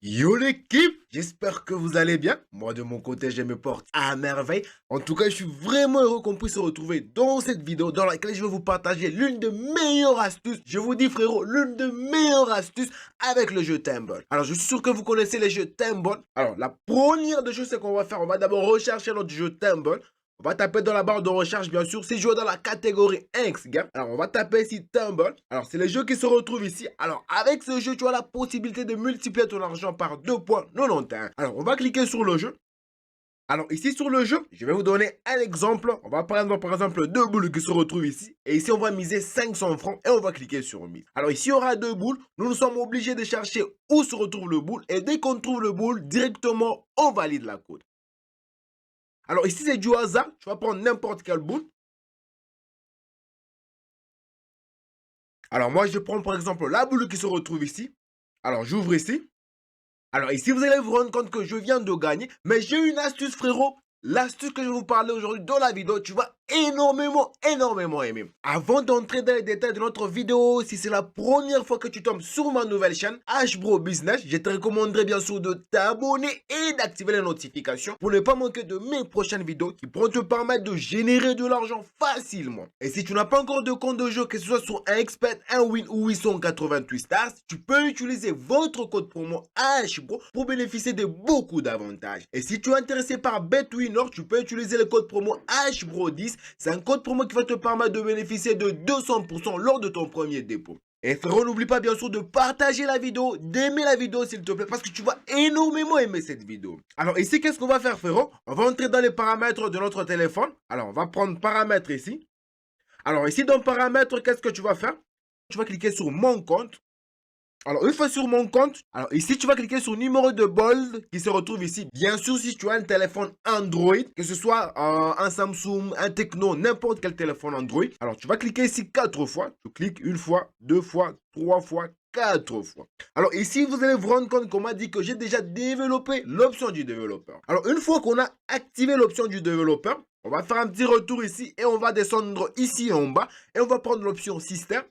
Yo l'équipe, j'espère que vous allez bien. Moi de mon côté, je me porte à merveille. En tout cas, je suis vraiment heureux qu'on puisse se retrouver dans cette vidéo dans laquelle je vais vous partager l'une de meilleures astuces. Je vous dis frérot, l'une de meilleures astuces avec le jeu Tumble. Alors, je suis sûr que vous connaissez les jeux Tumble. Alors, la première des choses c'est qu'on va faire, on va d'abord rechercher notre jeu Tumble. On va taper dans la barre de recherche, bien sûr. C'est joué dans la catégorie X, gars. Alors, on va taper ici Tumble. Alors, c'est les jeux qui se retrouvent ici. Alors, avec ce jeu, tu as la possibilité de multiplier ton argent par 2,91. Alors, on va cliquer sur le jeu. Alors, ici sur le jeu, je vais vous donner un exemple. On va prendre par exemple deux boules qui se retrouvent ici. Et ici, on va miser 500 francs et on va cliquer sur mise. Alors, ici, il y aura deux boules. Nous sommes obligés de chercher où se retrouve le boule. Et dès qu'on trouve le boule, directement, on valide la cote. Alors ici, c'est du hasard. Tu vas prendre n'importe quelle boule. Alors moi, je prends par exemple la boule qui se retrouve ici. Alors j'ouvre ici. Alors ici, vous allez vous rendre compte que je viens de gagner. Mais j'ai une astuce, frérot. L'astuce que je vais vous parler aujourd'hui dans la vidéo, tu vas énormément aimer. Avant d'entrer dans les détails de notre vidéo, si c'est la première fois que tu tombes sur ma nouvelle chaîne, Hbro Business, je te recommanderais bien sûr de t'abonner et d'activer les notifications pour ne pas manquer de mes prochaines vidéos qui pourront te permettre de générer de l'argent facilement. Et si tu n'as pas encore de compte de jeu, que ce soit sur un expert, un win ou 888 stars, tu peux utiliser votre code promo Hbro pour bénéficier de beaucoup d'avantages. Et si tu es intéressé par BetWinner, tu peux utiliser le code promo Hbro10. C'est un code promo qui va te permettre de bénéficier de 200% lors de ton premier dépôt. Et frérot, n'oublie pas bien sûr de partager la vidéo, d'aimer la vidéo s'il te plaît, parce que tu vas énormément aimer cette vidéo. Alors ici, qu'est-ce qu'on va faire frérot? On va entrer dans les paramètres de notre téléphone. Alors on va prendre paramètres ici. Alors ici dans paramètres, qu'est-ce que tu vas faire? Tu vas cliquer sur mon compte. Alors, une fois sur mon compte, alors ici, tu vas cliquer sur numéro de bold qui se retrouve ici. Bien sûr, si tu as un téléphone Android, que ce soit un Samsung, un Tecno, n'importe quel téléphone Android. Alors, tu vas cliquer ici 4 fois. Tu cliques une fois, deux fois, trois fois, 4 fois. Alors ici, vous allez vous rendre compte qu'on m'a dit que j'ai déjà développé l'option du développeur. Alors, une fois qu'on a activé l'option du développeur, on va faire un petit retour ici et on va descendre ici en bas et on va prendre l'option système.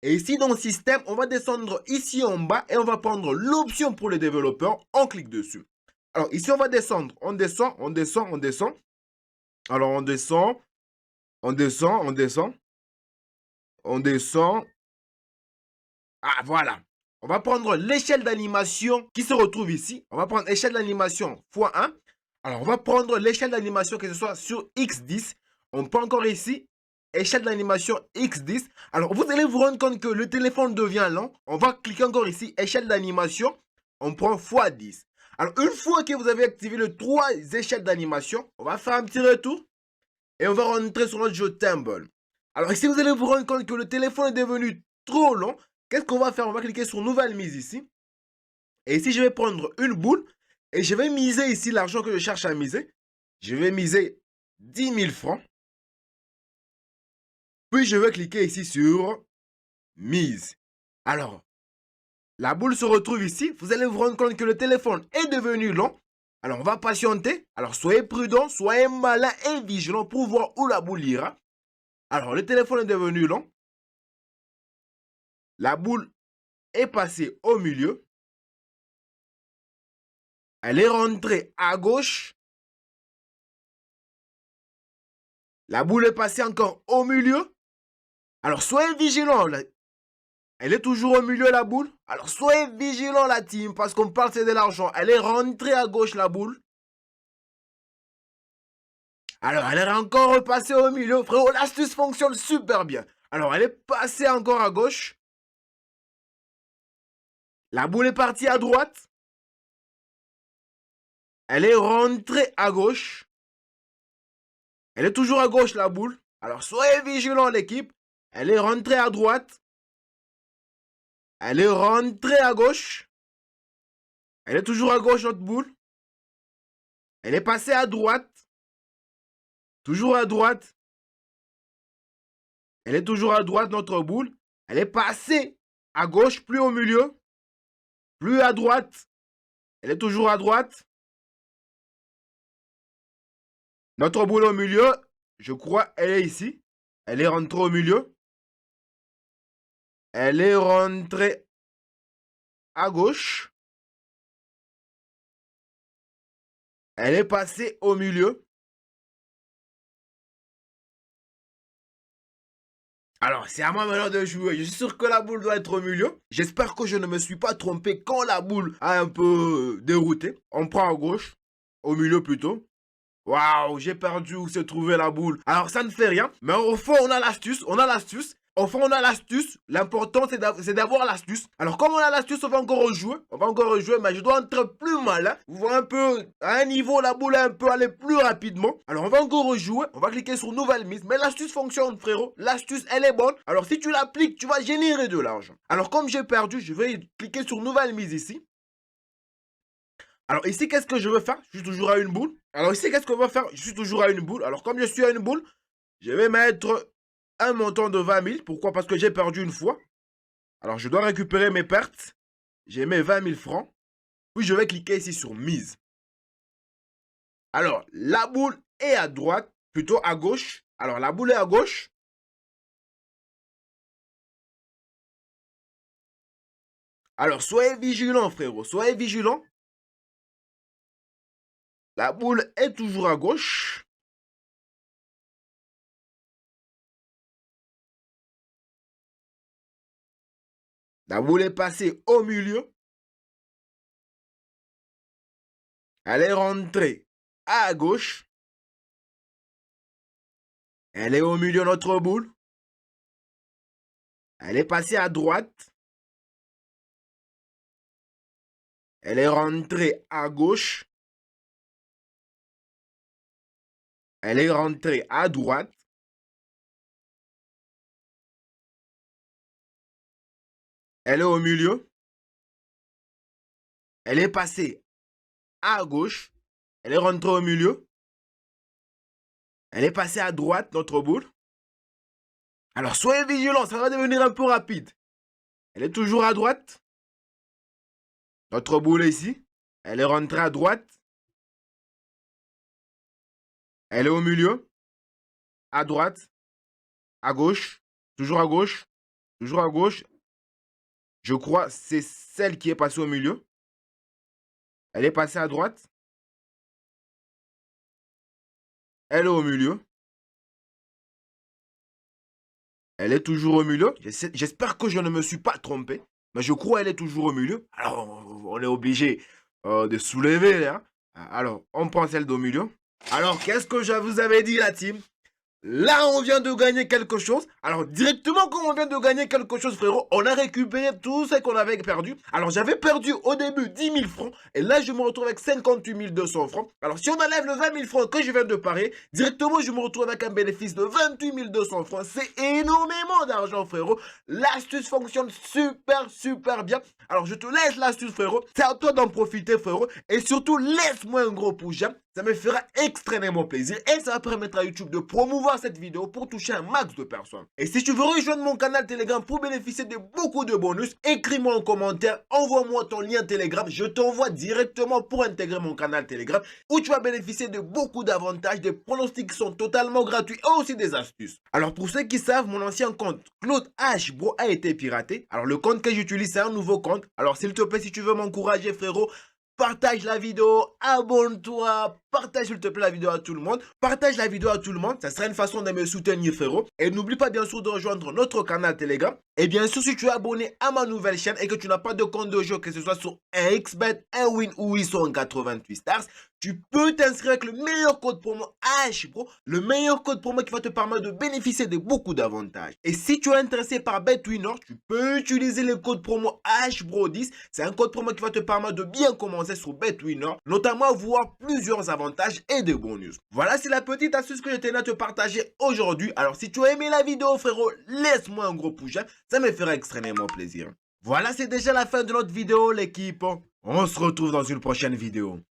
Et ici dans le système, on va descendre ici en bas et on va prendre l'option pour les développeurs. On clique dessus. Alors ici, on va descendre. On descend, on descend, on descend. Alors on descend, on descend, on descend. On descend. Ah voilà. On va prendre l'échelle d'animation qui se retrouve ici. On va prendre l'échelle d'animation x1. Alors on va prendre l'échelle d'animation que ce soit sur X10. On prend encore ici échelle d'animation X10. Alors, vous allez vous rendre compte que le téléphone devient lent. On va cliquer encore ici, échelle d'animation. On prend x10. Alors, une fois que vous avez activé les trois échelles d'animation, on va faire un petit retour et on va rentrer sur notre jeu Tumble. Alors, ici, vous allez vous rendre compte que le téléphone est devenu trop long. Qu'est-ce qu'on va faire? On va cliquer sur nouvelle mise ici. Et ici, je vais prendre une boule et je vais miser ici l'argent que je cherche à miser. Je vais miser 10 000 francs. Puis je vais cliquer ici sur mise. Alors, la boule se retrouve ici. Vous allez vous rendre compte que le téléphone est devenu long. Alors, on va patienter. Alors, soyez prudent, soyez malin et vigilant pour voir où la boule ira. Alors, le téléphone est devenu long. La boule est passée au milieu. Elle est rentrée à gauche. La boule est passée encore au milieu. Alors, soyez vigilants. Elle est toujours au milieu, la boule. Alors, soyez vigilants, la team, parce qu'on parle c'est de l'argent. Elle est rentrée à gauche, la boule. Alors, elle est encore repassée au milieu. Frérot, l'astuce fonctionne super bien. Alors, elle est passée encore à gauche. La boule est partie à droite. Elle est rentrée à gauche. Elle est toujours à gauche, la boule. Alors, soyez vigilants, l'équipe. Elle est rentrée à droite. Elle est rentrée à gauche. Elle est toujours à gauche, notre boule. Elle est passée à droite. Toujours à droite. Elle est toujours à droite, notre boule. Elle est passée à gauche, plus au milieu. Plus à droite. Elle est toujours à droite. Notre boule au milieu, je crois, elle est ici. Elle est rentrée au milieu. Elle est rentrée à gauche. Elle est passée au milieu. Alors, c'est à moi maintenant de jouer. Je suis sûr que la boule doit être au milieu. J'espère que je ne me suis pas trompé quand la boule a un peu dérouté. On prend à gauche, au milieu plutôt. Waouh, j'ai perdu où se trouvait la boule. Alors, ça ne fait rien. Mais au fond, on a l'astuce. On a l'astuce. Au fond, on a l'astuce. L'important, c'est d'avoir l'astuce. Alors, comme on a l'astuce, on va encore rejouer. On va encore rejouer, mais je dois entrer plus malin. Vous voyez un peu, à un niveau, la boule est un peu aller plus rapidement. Alors, on va encore rejouer. On va cliquer sur nouvelle mise. Mais l'astuce fonctionne, frérot. L'astuce, elle est bonne. Alors, si tu l'appliques, tu vas générer de l'argent. Alors, comme j'ai perdu, je vais cliquer sur nouvelle mise ici. Alors ici, qu'est-ce que je veux faire? Je suis toujours à une boule. Alors ici, qu'est-ce qu'on va faire? Je suis toujours à une boule. Alors comme je suis à une boule, je vais mettre un montant de 20 000. Pourquoi? Parce que j'ai perdu une fois. Alors je dois récupérer mes pertes. J'ai mis 20 000 francs. Puis je vais cliquer ici sur mise. Alors la boule est à droite, plutôt à gauche. Alors la boule est à gauche. Alors soyez vigilants, frérot. Soyez vigilants. La boule est toujours à gauche. La boule est passée au milieu. Elle est rentrée à gauche. Elle est au milieu de notre boule. Elle est passée à droite. Elle est rentrée à gauche. Elle est rentrée à droite. Elle est au milieu. Elle est passée à gauche. Elle est rentrée au milieu. Elle est passée à droite, notre boule. Alors, soyez vigilants, ça va devenir un peu rapide. Elle est toujours à droite. Notre boule est ici. Elle est rentrée à droite. Elle est au milieu. À droite. À gauche. Toujours à gauche. Toujours à gauche. Je crois que c'est celle qui est passée au milieu. Elle est passée à droite. Elle est au milieu. Elle est toujours au milieu. J'espère que je ne me suis pas trompé. Mais je crois qu'elle est toujours au milieu. Alors, on est obligé de soulever. Hein. Alors, on prend celle d'au milieu. Alors, qu'est-ce que je vous avais dit, la team? Là, on vient de gagner quelque chose. Alors, directement, quand on vient de gagner quelque chose, frérot, on a récupéré tout ce qu'on avait perdu. Alors, j'avais perdu au début 10 000 francs. Et là, je me retrouve avec 58 200 francs. Alors, si on enlève le 20 000 francs que je viens de parier, directement, je me retrouve avec un bénéfice de 28 200 francs. C'est énormément d'argent, frérot. L'astuce fonctionne super, super bien. Alors, je te laisse l'astuce, frérot. C'est à toi d'en profiter, frérot. Et surtout, laisse-moi un gros pouce j'aime. Ça me fera extrêmement plaisir et ça va permettre à YouTube de promouvoir cette vidéo pour toucher un max de personnes. Et si tu veux rejoindre mon canal Telegram pour bénéficier de beaucoup de bonus, écris-moi en commentaire, envoie-moi ton lien Telegram, je t'envoie directement pour intégrer mon canal Telegram où tu vas bénéficier de beaucoup d'avantages, des pronostics qui sont totalement gratuits et aussi des astuces. Alors pour ceux qui savent, mon ancien compte Claude H Bro a été piraté. Alors le compte que j'utilise c'est un nouveau compte. Alors s'il te plaît, si tu veux m'encourager, frérot, partage la vidéo, abonne-toi, partage s'il te plaît la vidéo à tout le monde. Partage la vidéo à tout le monde, ça sera une façon de me soutenir, frérot. Et n'oublie pas bien sûr de rejoindre notre canal Telegram. Et bien sûr, si tu es abonné à ma nouvelle chaîne et que tu n'as pas de compte de jeu, que ce soit sur un XBet, un Win ou 888 Stars, tu peux t'inscrire avec le meilleur code promo HBRO, le meilleur code promo qui va te permettre de bénéficier de beaucoup d'avantages. Et si tu es intéressé par BetWinner, tu peux utiliser le code promo HBRO10. C'est un code promo qui va te permettre de bien commencer sur BetWinner, notamment voir plusieurs avantages et des bonus. Voilà, c'est la petite astuce que je tenais à te partager aujourd'hui. Alors si tu as aimé la vidéo, frérot, laisse-moi un gros pouce, ça me fera extrêmement plaisir. Voilà, c'est déjà la fin de notre vidéo, l'équipe. On se retrouve dans une prochaine vidéo.